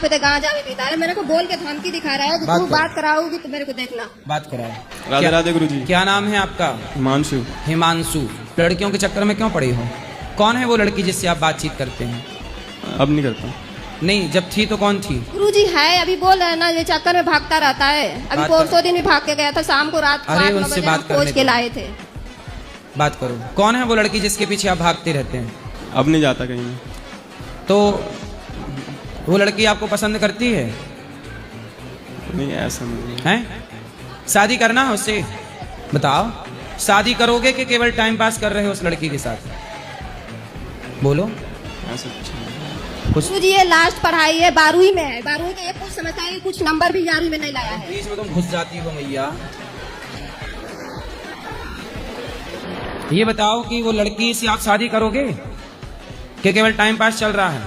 पे थे, गांजा भी पीता है। मेरे को बोल के धमकी दिखा रहा है कि तू बात कराओगी तो मेरे को देखना। बात कराओ। राधे राधे गुरुजी। क्या नाम है आपका? हिमांशु। हिमांशु। लड़कियों के चक्कर में क्यों पड़े हो? कौन है वो लड़की जिससे आप बातचीत करते हैं? अब नहीं करता। नहीं, जब थी तो कौन थी? गुरुजी है, अभी बोल रहे हैं ना, ये चक्कर में भागता रहता है। अभी बात परसों दिन भी भाग के गया था, शाम को रात 8-9 उनसे बजे बात हम करने खोज के दो। लाए थे। बात करो। कौन है वो लड़की जिसके पीछे आप भागते रहते हैं? अब नहीं जाता कहीं में। तो वो लड़की आपको पसंद करती है? नहीं, ऐसा नहीं हैं? शादी करना है उससे? बताओ, शादी करोगे कि केवल टाइम पास कर रहे हो उस लड़की के साथ? बोलो। ऐसा कुछ नहीं। गुरुजी ये लास्ट पढ़ाई है, 12वीं में है। 12वीं के ये कुछ समझता है, कुछ नंबर भी 11वीं में नहीं लाया है। बीच में तुम घुस जाती हो मैया। ये बताओ कि वो लड़की से आप शादी करोगे कि केवल टाइम पास चल रहा है?